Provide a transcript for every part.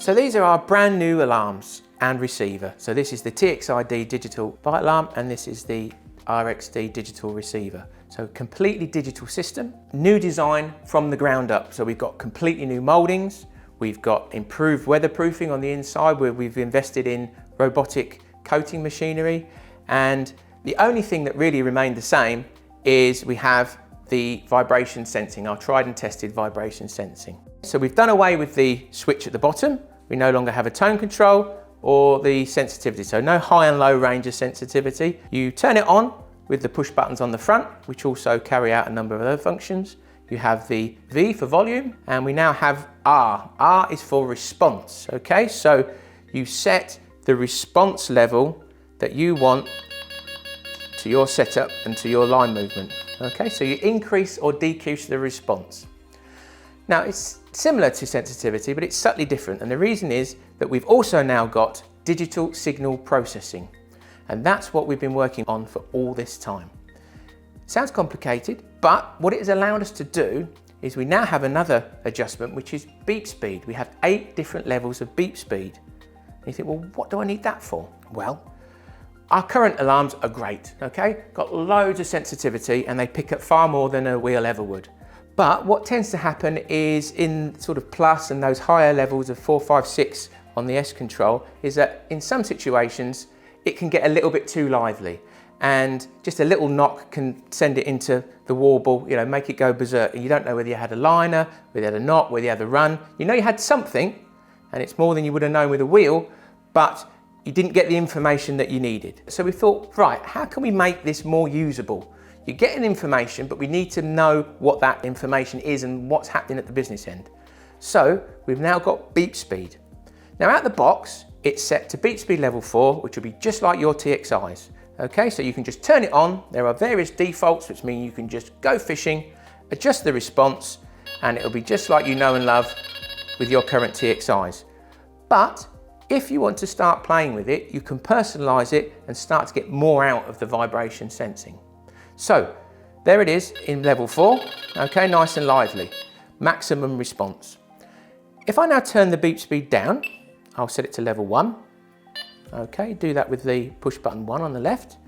So these are our brand new alarms and receiver. So this is the Txi-D digital bike alarm and this is the Rx-D digital receiver. So completely digital system, new design from the ground up. So we've got completely new mouldings, we've got improved weatherproofing on the inside where we've invested in robotic coating machinery, and the only thing that really remained the same is we have the vibration sensing, our tried and tested vibration sensing. So we've done away with the switch at the bottom. We no longer have a tone control or the sensitivity, so no high and low range of sensitivity. You turn it on with the push buttons on the front, which also carry out a number of other functions. You have the V for volume, and we now have R. R is for response, okay? So you set the response level that you want to your setup and to your line movement, okay? So you increase or decrease the response. Now it's similar to sensitivity, but it's subtly different. And the reason is that we've also now got digital signal processing. And that's what we've been working on for all this time. Sounds complicated, but what it has allowed us to do is we now have another adjustment, which is beep speed. We have 8 different levels of beep speed. And you think, well, what do I need that for? Well, our current alarms are great, okay? Got loads of sensitivity and they pick up far more than a wheel ever would. But what tends to happen is in sort of plus and those higher levels of 4, 5, 6 on the S control is that in some situations, it can get a little bit too lively and just a little knock can send it into the warble, you know, make it go berserk. And you don't know whether you had a liner, whether you had a knock, whether you had a run. You know you had something and it's more than you would have known with a wheel, but you didn't get the information that you needed. So we thought, right, how can we make this more usable? You're getting information, but we need to know what that information is and what's happening at the business end. So we've now got beep speed. Now out the box, it's set to beep speed level 4, which will be just like your TXIs. Okay, so you can just turn it on. There are various defaults, which mean you can just go fishing, adjust the response, and it'll be just like you know and love with your current TXIs. But if you want to start playing with it, you can personalize it and start to get more out of the vibration sensing. So there it is in level 4, okay, nice and lively, maximum response. If I now turn the beep speed down, I'll set it to level 1. Okay, do that with the push button 1 on the left.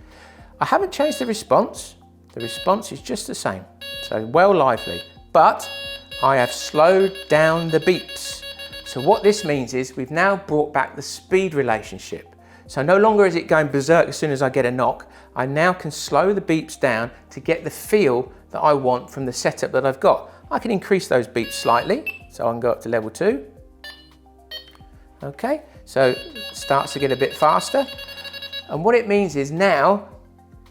I haven't changed the response. The response is just the same, so well lively, but I have slowed down the beeps. So what this means is we've now brought back the speed relationship. So no longer is it going berserk as soon as I get a knock. I now can slow the beeps down to get the feel that I want from the setup that I've got. I can increase those beeps slightly, so I can go up to level 2. Okay, so it starts to get a bit faster. And what it means is now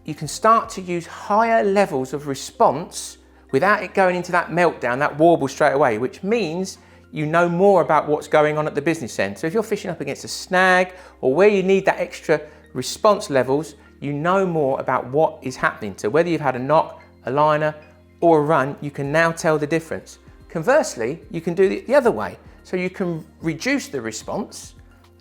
you can start to use higher levels of response without it going into that meltdown, that warble straight away, which means you know more about what's going on at the business end. So if you're fishing up against a snag or where you need that extra response levels, you know more about what is happening. So whether you've had a knock, a liner, or a run, you can now tell the difference. Conversely, you can do it the other way. So you can reduce the response.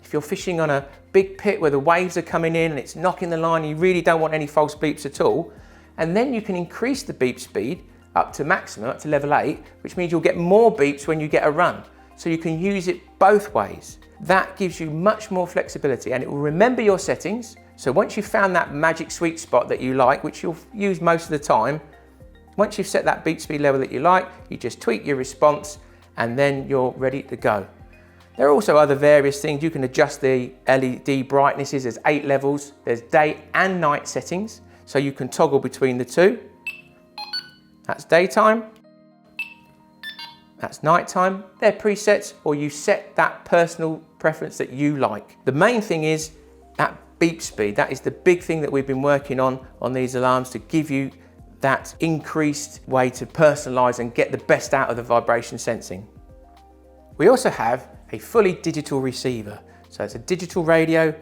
If you're fishing on a big pit where the waves are coming in and it's knocking the line, you really don't want any false beeps at all. And then you can increase the beep speed up to maximum, up to level 8, which means you'll get more beeps when you get a run. So you can use it both ways. That gives you much more flexibility and it will remember your settings. So once you've found that magic sweet spot that you like, which you'll use most of the time, once you've set that beep speed level that you like, you just tweak your response and then you're ready to go. There are also other various things. You can adjust the LED brightnesses. There's 8 levels. There's day and night settings. So you can toggle between the two. That's daytime. That's nighttime. They're presets, or you set that personal preference that you like. The main thing is that beep speed. That is the big thing that we've been working on these alarms to give you that increased way to personalize and get the best out of the vibration sensing. We also have a fully digital receiver. So it's a digital radio,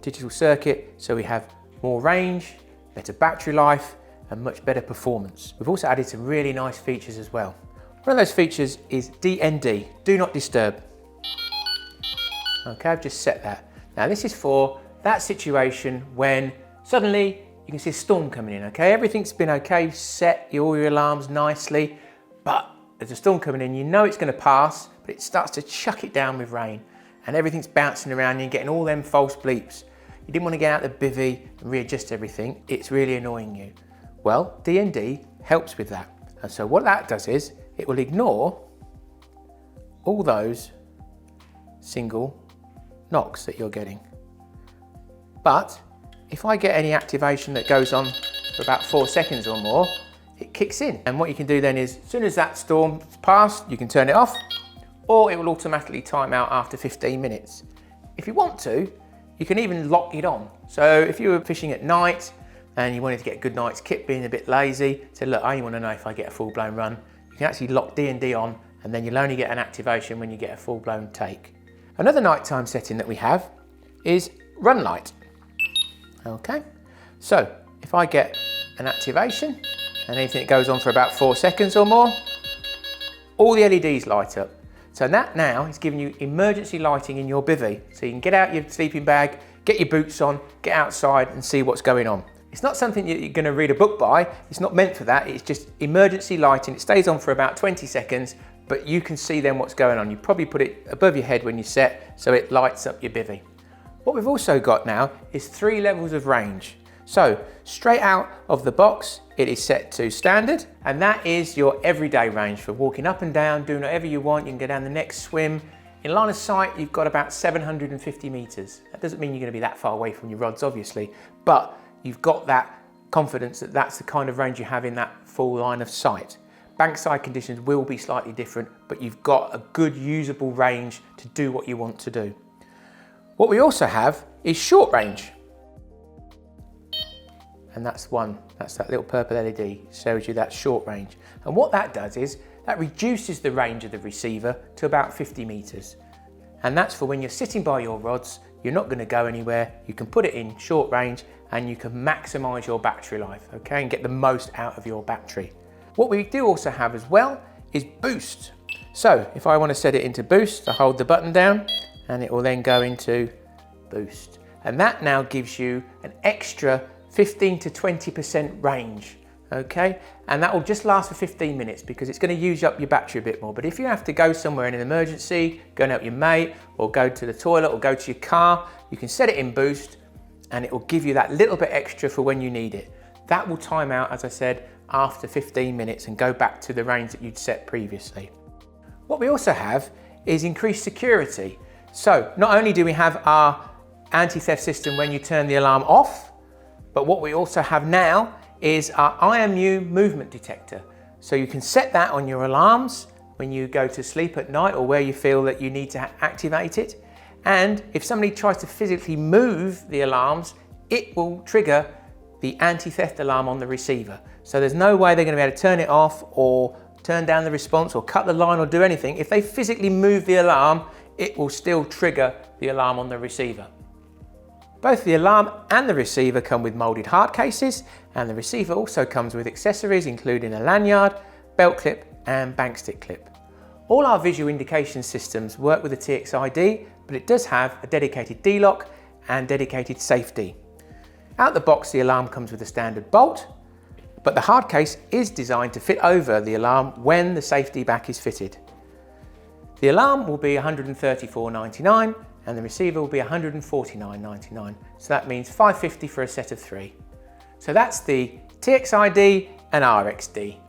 digital circuit, so we have more range, better battery life, and much better performance. We've also added some really nice features as well. One of those features is DND, do not disturb. Okay, I've just set that. Now this is for that situation when suddenly you can see a storm coming in, okay? Everything's been okay, you've set all your alarms nicely, but there's a storm coming in, you know it's gonna pass, but it starts to chuck it down with rain. and everything's bouncing around and you're getting all them false bleeps. You didn't want to get out the bivvy and readjust everything. It's really annoying you. Well, D&D helps with that. And so what that does is it will ignore all those single knocks that you're getting. But if I get any activation that goes on for about 4 seconds or more, it kicks in. And what you can do then is, as soon as that storm's passed, you can turn it off, or it will automatically time out after 15 minutes. If you want to, you can even lock it on. So if you were fishing at night and you wanted to get a good night's kit, being a bit lazy, say, look, I only want to know if I get a full-blown run, you can actually lock D&D on, and then you'll only get an activation when you get a full-blown take. Another nighttime setting that we have is run light. Okay, so if I get an activation and anything that goes on for about 4 seconds or more, all the LEDs light up. So that now is giving you emergency lighting in your bivvy. So you can get out your sleeping bag, get your boots on, get outside and see what's going on. It's not something you're going to read a book by. It's not meant for that. It's just emergency lighting. It stays on for about 20 seconds, but you can see then what's going on. You probably put it above your head when you set, so it lights up your bivvy. What we've also got now is 3 levels of range. So straight out of the box, it is set to standard, and that is your everyday range for walking up and down, doing whatever you want. You can go down the next swim. In line of sight, you've got about 750 meters. That doesn't mean you're going to be that far away from your rods, obviously, but you've got that confidence that that's the kind of range you have in that full line of sight. Bankside conditions will be slightly different, but you've got a good usable range to do what you want to do. What we also have is short range. And that's that little purple LED, shows you that short range. And what that does is, that reduces the range of the receiver to about 50 meters. And that's for when you're sitting by your rods, you're not gonna go anywhere, you can put it in short range and you can maximize your battery life, okay, and get the most out of your battery. What we do also have as well is boost. So if I want to set it into boost, I hold the button down and it will then go into boost. And that now gives you an extra 15 to 20% range, okay? And that will just last for 15 minutes because it's going to use up your battery a bit more. But if you have to go somewhere in an emergency, go and help your mate, or go to the toilet, or go to your car, you can set it in boost and it will give you that little bit extra for when you need it. That will time out, as I said, after 15 minutes and go back to the range that you'd set previously. What we also have is increased security. So not only do we have our anti-theft system when you turn the alarm off, but what we also have now is our IMU movement detector. So you can set that on your alarms when you go to sleep at night or where you feel that you need to activate it. And if somebody tries to physically move the alarms, it will trigger the anti-theft alarm on the receiver. So there's no way they're going to be able to turn it off or turn down the response or cut the line or do anything. If they physically move the alarm, it will still trigger the alarm on the receiver. Both the alarm and the receiver come with molded hard cases, and the receiver also comes with accessories including a lanyard, belt clip and bank stick clip. All our visual indication systems work with the Txi-D, but it does have a dedicated d-lok and dedicated safety. Out the box, the alarm comes with a standard bolt, but the hard case is designed to fit over the alarm when the safety back is fitted. The alarm will be $134.99 and the receiver will be $149.99. So that means $550 for a set of 3. So that's the Txi-D and Rx-D.